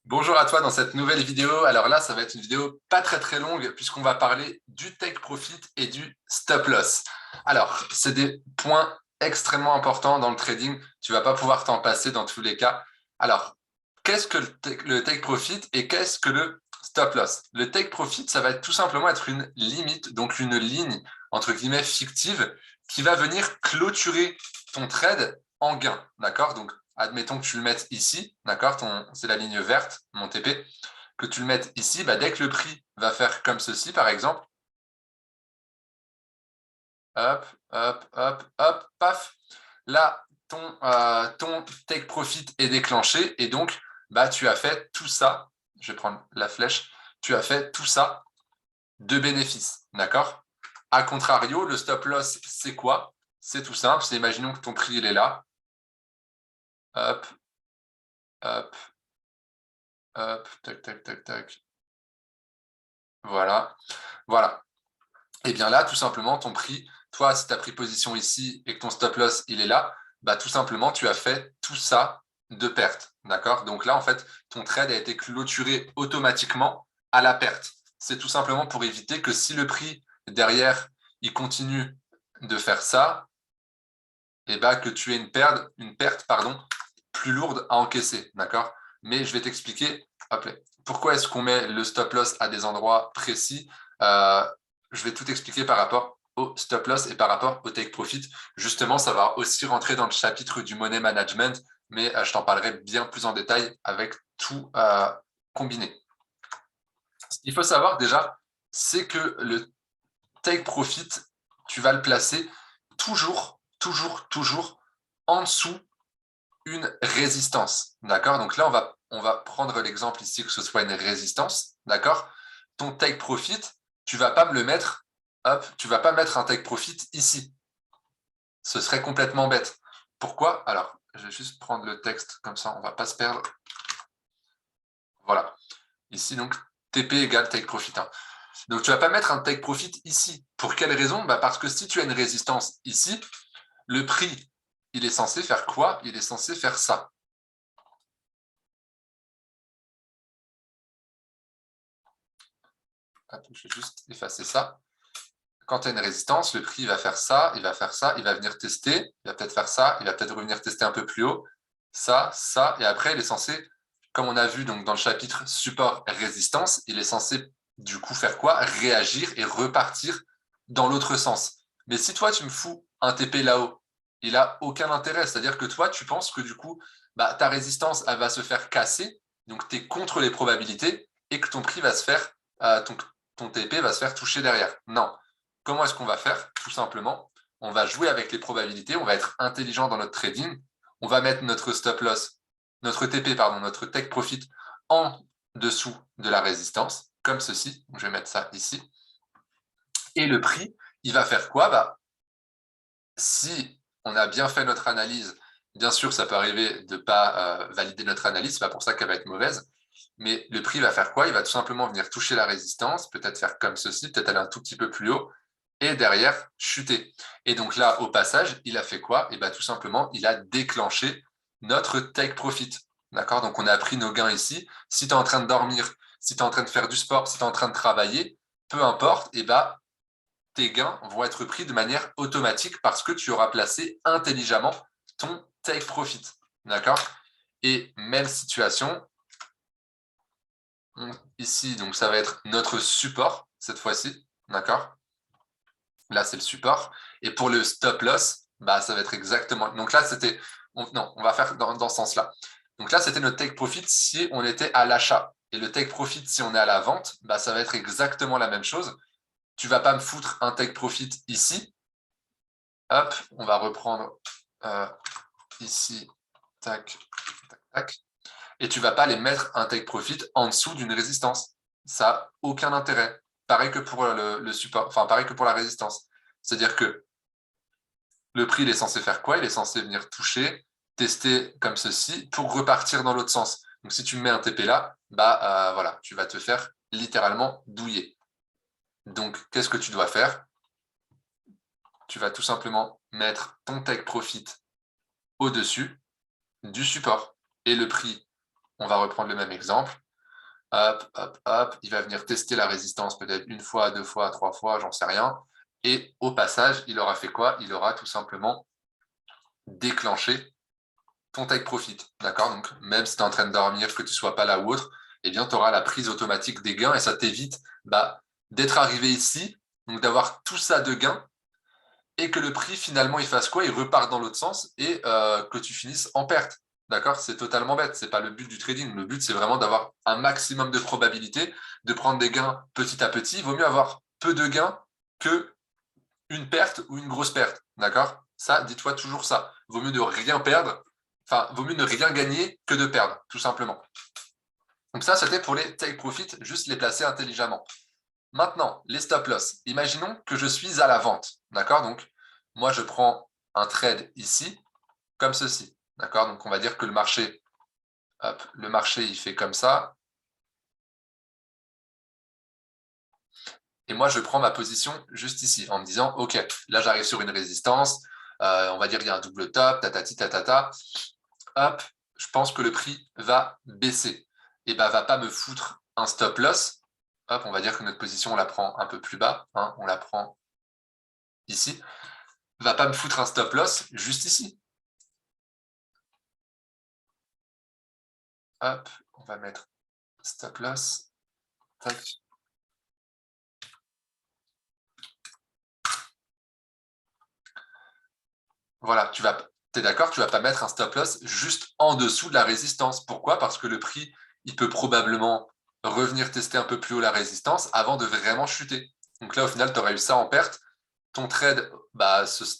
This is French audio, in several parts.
Bonjour à toi dans cette nouvelle vidéo. Alors là, ça va être une vidéo pas très longue puisqu'on va parler du take profit et du stop loss. Alors, c'est des points extrêmement importants dans le trading. Tu vas pas pouvoir t'en passer dans tous les cas. Alors, qu'est-ce que le take profit et qu'est-ce que le stop loss? Le take profit, ça va être tout simplement être une limite, donc une ligne entre guillemets fictive qui va venir clôturer ton trade en gain. D'accord? Donc, admettons que tu le mettes ici, d'accord, c'est la ligne verte, mon TP, que tu le mettes ici, bah, dès que le prix va faire comme ceci, par exemple, hop, hop, hop, hop, paf, là, ton take profit est déclenché et donc, bah, tu as fait tout ça, je vais prendre la flèche, tu as fait tout ça de bénéfices, d'accord? A contrario, le stop loss, c'est quoi? C'est tout simple, c'est imaginons que ton prix, il est là, hop, hop, hop, tac, tac, tac, tac, voilà, voilà. Et bien là, tout simplement, ton prix, toi, si tu as pris position ici et que ton stop loss, il est là, bah, tout simplement, tu as fait tout ça de perte. D'accord? Donc là, en fait, ton trade a été clôturé automatiquement à la perte. C'est tout simplement pour éviter que si le prix derrière, il continue de faire ça, et bah, que tu aies une perte, pardon, plus lourde à encaisser. D'accord? Mais je vais t'expliquer, hop là, pourquoi est-ce qu'on met le stop loss à des endroits précis. Euh, je vais tout expliquer par rapport au stop loss et par rapport au take profit. Justement, ça va aussi rentrer dans le chapitre du money management, mais je t'en parlerai bien plus en détail avec tout combiné. Ce qu'il faut savoir déjà, c'est que le take profit, tu vas le placer toujours en dessous une résistance. D'accord? Donc là, on va prendre l'exemple ici que ce soit une résistance. D'accord? Ton take profit, tu vas pas me le mettre, hop, tu vas pas mettre un take profit ici. Ce serait complètement bête. Pourquoi? Alors, je vais juste prendre le texte comme ça, on va pas se perdre. Voilà. Ici, donc, TP égale take profit 1. Donc, tu vas pas mettre un take profit ici. Pour quelle raison? Bah, parce que si tu as une résistance ici, le prix, il est censé faire quoi? Il est censé faire ça. Attends, je vais juste effacer ça. Quand tu as une résistance, le prix va faire ça, il va faire ça, il va venir tester, il va peut-être faire ça, il va peut-être revenir tester un peu plus haut, ça, et après, il est censé, comme on a vu donc dans le chapitre support-résistance, il est censé du coup faire quoi? Réagir et repartir dans l'autre sens. Mais si toi, tu me fous un TP là-haut, il n'a aucun intérêt. C'est-à-dire que toi, tu penses que du coup, bah, ta résistance, elle va se faire casser, donc tu es contre les probabilités, et que ton prix va se faire, ton TP va se faire toucher derrière. Non. Comment est-ce qu'on va faire? Tout simplement, on va jouer avec les probabilités, on va être intelligent dans notre trading, on va mettre notre stop loss, notre TP, pardon, notre take profit en dessous de la résistance, comme ceci. Donc, je vais mettre ça ici. Et le prix, il va faire quoi? Bah, si on a bien fait notre analyse, bien sûr, ça peut arriver de ne pas valider notre analyse, c'est pas pour ça qu'elle va être mauvaise, mais le prix va faire quoi? Il va tout simplement venir toucher la résistance, peut-être faire comme ceci, peut-être aller un tout petit peu plus haut, et derrière, chuter. Et donc là, au passage, il a fait quoi? Et bien tout simplement, il a déclenché notre take profit. D'accord? Donc on a pris nos gains ici. Si tu es en train de dormir, si tu es en train de faire du sport, si tu es en train de travailler, peu importe, et ben tes gains vont être pris de manière automatique parce que tu auras placé intelligemment ton take profit. D'accord? Et même situation, ici, donc ça va être notre support cette fois-ci. D'accord? Là, c'est le support. Et pour le stop loss, bah, ça va être exactement. Donc là, c'était. Non, on va faire dans ce sens-là. Donc là, c'était notre take profit si on était à l'achat. Et le take profit, si on est à la vente, bah, ça va être exactement la même chose. Tu ne vas pas me foutre un take profit ici. Hop, on va reprendre ici. Tac, tac, tac. Et tu ne vas pas les mettre un take profit en dessous d'une résistance. Ça n'a aucun intérêt. Pareil que pour le support, enfin, pareil que pour la résistance. C'est-à-dire que le prix, il est censé faire quoi? Il est censé venir toucher, tester comme ceci pour repartir dans l'autre sens. Donc, si tu mets un TP là, bah voilà, tu vas te faire littéralement douiller. Donc, qu'est-ce que tu dois faire? Tu vas tout simplement mettre ton take profit au-dessus du support. Et le prix, on va reprendre le même exemple. Hop, hop, hop, il va venir tester la résistance peut-être 1 fois, 2 fois, 3 fois, j'en sais rien. Et au passage, il aura fait quoi? Il aura tout simplement déclenché ton take profit. D'accord? Donc, même si tu es en train de dormir, que tu ne sois pas là ou autre, eh bien, tu auras la prise automatique des gains et ça t'évite d'être arrivé ici, donc d'avoir tout ça de gains et que le prix, finalement, il fasse quoi? Il repart dans l'autre sens et que tu finisses en perte. D'accord? C'est totalement bête. Ce n'est pas le but du trading. Le but, c'est vraiment d'avoir un maximum de probabilité de prendre des gains petit à petit. Il vaut mieux avoir peu de gains que une perte ou une grosse perte. D'accord? Ça, dis-toi toujours ça. Vaut mieux ne rien perdre. Enfin, vaut mieux ne rien gagner que de perdre, tout simplement. Donc ça, c'était pour les take profit, juste les placer intelligemment. Maintenant, les stop loss. Imaginons que je suis à la vente. D'accord? Donc, moi, je prends un trade ici, comme ceci. D'accord? Donc, on va dire que le marché, il fait comme ça. Et moi, je prends ma position juste ici, en me disant, OK, là, j'arrive sur une résistance. On va dire qu'il y a un double top, tatati, tatata. Hop, je pense que le prix va baisser. Et va pas me foutre un stop loss. Hop, on va dire que notre position, on la prend un peu plus bas. Hein, on la prend ici. Va pas me foutre un stop loss juste ici. Hop, on va mettre stop loss. Tac. Voilà, es d'accord, tu vas pas mettre un stop loss juste en dessous de la résistance. Pourquoi? Parce que le prix, il peut probablement revenir tester un peu plus haut la résistance avant de vraiment chuter. Donc là, au final, tu aurais eu ça en perte. Ton trade,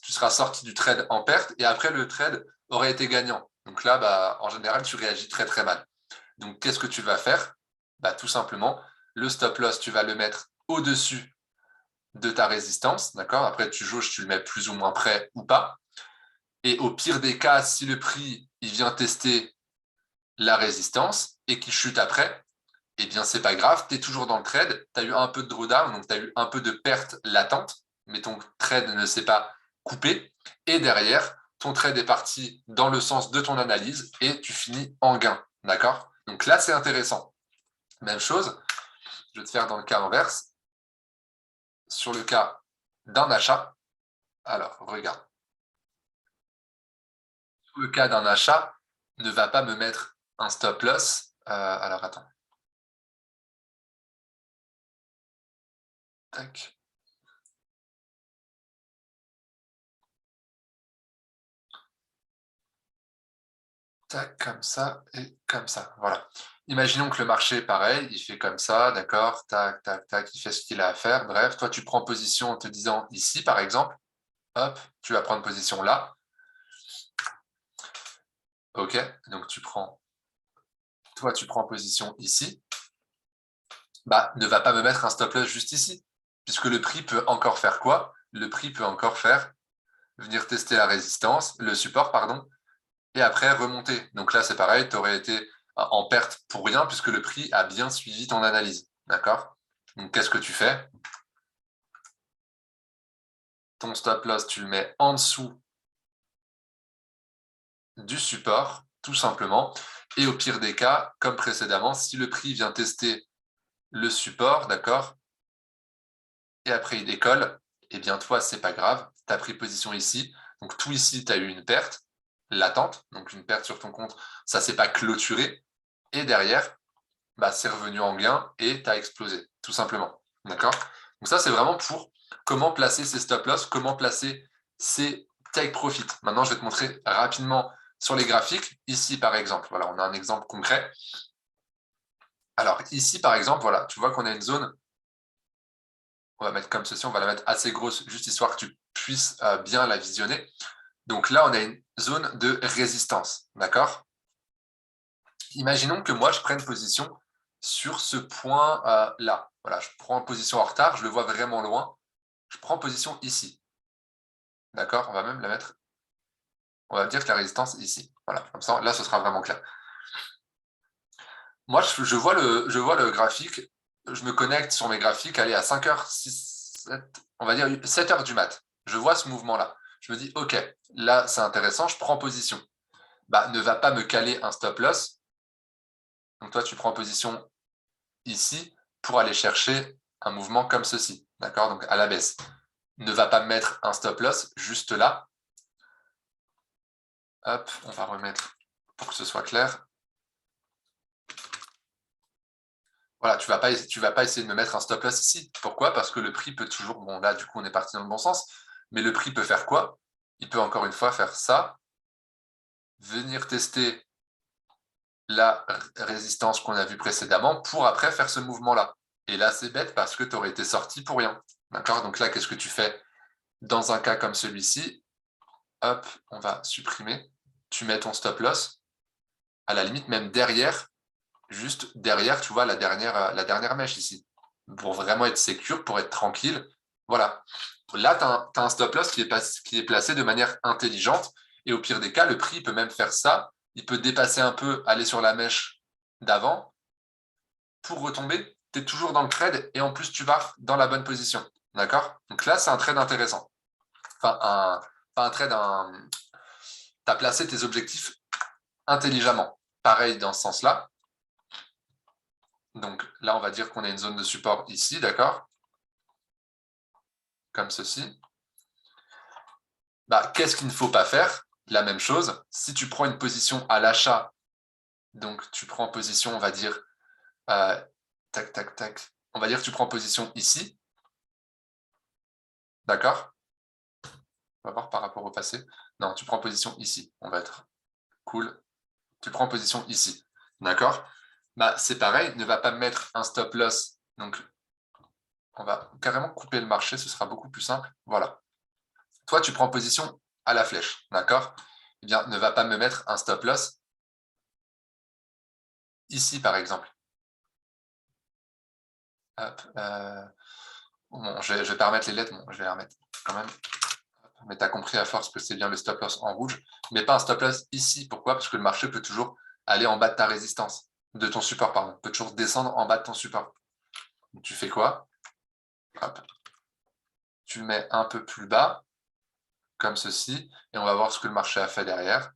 tu seras sorti du trade en perte et après, le trade aurait été gagnant. Donc là, en général, tu réagis très, très mal. Donc, qu'est-ce que tu vas faire? Tout simplement, le stop loss, tu vas le mettre au-dessus de ta résistance. D'accord? Après, tu jauges, tu le mets plus ou moins près ou pas. Et au pire des cas, si le prix il vient tester la résistance et qu'il chute après, eh bien, c'est pas grave, tu es toujours dans le trade, tu as eu un peu de drawdown, donc tu as eu un peu de perte latente, mais ton trade ne s'est pas coupé. Et derrière, ton trade est parti dans le sens de ton analyse et tu finis en gain. D'accord? Donc là, c'est intéressant. Même chose, je vais te faire dans le cas inverse. Sur le cas d'un achat, alors regarde. Sur le cas d'un achat, ne va pas me mettre un stop loss. Alors attends. Tac. Tac, comme ça et comme ça. Voilà. Imaginons que le marché, pareil, il fait comme ça, d'accord, tac, tac, tac, il fait ce qu'il a à faire. Bref, toi, tu prends position en te disant ici, par exemple, hop, tu vas prendre position là. OK, donc toi, tu prends position ici. Ne va pas me mettre un stop loss juste ici, puisque le prix peut encore faire quoi? Le prix peut encore faire venir tester la résistance, le support, pardon, et après remonter. Donc là, c'est pareil, tu aurais été en perte pour rien puisque le prix a bien suivi ton analyse. D'accord? Donc, qu'est-ce que tu fais? Ton stop loss, tu le mets en dessous du support, tout simplement. Et au pire des cas, comme précédemment, si le prix vient tester le support, d'accord, et après il décolle, eh bien toi, c'est pas grave, tu as pris position ici. Donc tout ici, tu as eu une perte latente, donc une perte sur ton compte, ça ne s'est pas clôturé. Et derrière, c'est revenu en gain et tu as explosé, tout simplement. D'accord? Donc ça, c'est vraiment pour comment placer ces stop loss, comment placer ces take profit. Maintenant, je vais te montrer rapidement sur les graphiques. Ici, par exemple, voilà, on a un exemple concret. Alors, ici, par exemple, voilà, tu vois qu'on a une zone, on va mettre comme ceci, on va la mettre assez grosse, juste histoire que tu puisses bien la visionner. Donc là, on a une zone de résistance, d'accord? Imaginons que moi, je prenne position sur ce point-là. Voilà, je prends position en retard, je le vois vraiment loin. Je prends position ici. D'accord? On va même la mettre. On va dire que la résistance est ici. Voilà, comme ça, là, ce sera vraiment clair. Moi, je vois le graphique. Je me connecte sur mes graphiques. Allez, à 5h, 6, 7, on va dire 7h du mat. Je vois ce mouvement-là. Je me dis, OK, là, c'est intéressant. Je prends position. Ne va pas me caler un stop loss Donc toi, tu prends position ici pour aller chercher un mouvement comme ceci, d'accord? Donc à la baisse. Ne va pas me mettre un stop loss juste là. Hop, on va remettre pour que ce soit clair. Voilà, tu vas pas essayer de me mettre un stop loss ici. Pourquoi? Parce que le prix peut toujours, bon là du coup on est parti dans le bon sens, mais le prix peut faire quoi? Il peut encore une fois faire ça, venir tester la résistance qu'on a vue précédemment pour après faire ce mouvement-là. Et là, c'est bête parce que tu aurais été sorti pour rien. D'accord? Donc là, qu'est-ce que tu fais dans un cas comme celui-ci? Hop, on va supprimer. Tu mets ton stop loss, à la limite même derrière, juste derrière, tu vois, la dernière mèche ici. Pour vraiment être sécure, pour être tranquille. Voilà. Là, tu as un stop loss qui est placé de manière intelligente. Et au pire des cas, le prix peut même faire ça. Il peut dépasser un peu, aller sur la mèche d'avant. Pour retomber, tu es toujours dans le trade et en plus, tu vas dans la bonne position. D'accord? Donc là, c'est un trade intéressant. Enfin, pas un trade, tu as placé tes objectifs intelligemment. Pareil dans ce sens-là. Donc là, on va dire qu'on a une zone de support ici, d'accord? Comme ceci. Bah, qu'est-ce qu'il ne faut pas faire? La même chose. Si tu prends une position à l'achat, donc tu prends position, on va dire, tac, tac, tac. On va dire que tu prends position ici. D'accord? On va voir par rapport au passé. Non, tu prends position ici. On va être cool. Tu prends position ici. D'accord? Bah, c'est pareil, ne va pas me mettre un stop loss. Donc, on va carrément couper le marché, ce sera beaucoup plus simple. Voilà. Toi, tu prends position à la flèche. D'accord? Eh bien, ne va pas me mettre un stop loss ici, par exemple. Hop, bon, je vais pas remettre les lettres, bon, je vais les remettre quand même. Mais tu as compris à force que c'est bien le stop loss en rouge, mais pas un stop loss ici. Pourquoi? Parce que le marché peut toujours aller en bas de ta résistance, de ton support, pardon. Peut toujours descendre en bas de ton support. Donc, tu fais quoi? Hop. Tu le mets un peu plus bas, comme ceci, et on va voir ce que le marché a fait derrière.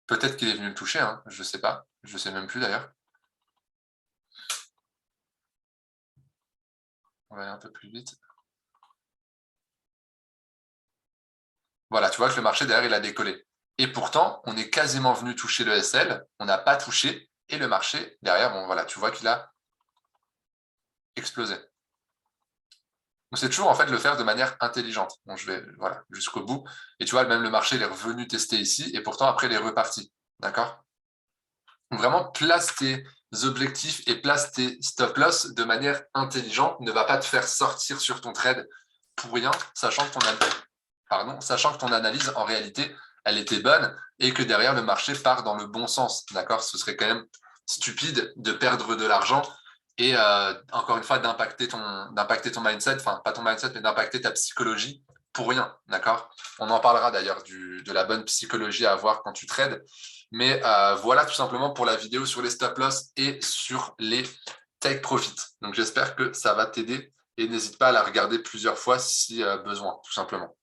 Peut-être qu'il est venu le toucher, hein, je ne sais pas. Je ne sais même plus d'ailleurs. On va aller un peu plus vite. Voilà, tu vois que le marché derrière, il a décollé. Et pourtant, on est quasiment venu toucher le SL, on n'a pas touché, et le marché derrière, bon voilà, tu vois qu'il a explosé. Donc c'est toujours en fait le faire de manière intelligente. Bon, je vais voilà, jusqu'au bout. Et tu vois, même le marché, il est revenu tester ici, et pourtant après, il est reparti. D'accord? Vraiment, place tes objectifs et place tes stop-loss de manière intelligente. Ne va pas te faire sortir sur ton trade pour rien, sachant que ton analyse, en réalité, elle était bonne et que derrière, le marché part dans le bon sens. D'accord? Ce serait quand même stupide de perdre de l'argent et encore une fois, d'impacter ton mindset, enfin, pas ton mindset, mais d'impacter ta psychologie pour rien. D'accord? On en parlera d'ailleurs de la bonne psychologie à avoir quand tu trades. Mais voilà tout simplement pour la vidéo sur les stop loss et sur les take profit. Donc j'espère que ça va t'aider et n'hésite pas à la regarder plusieurs fois si besoin, tout simplement.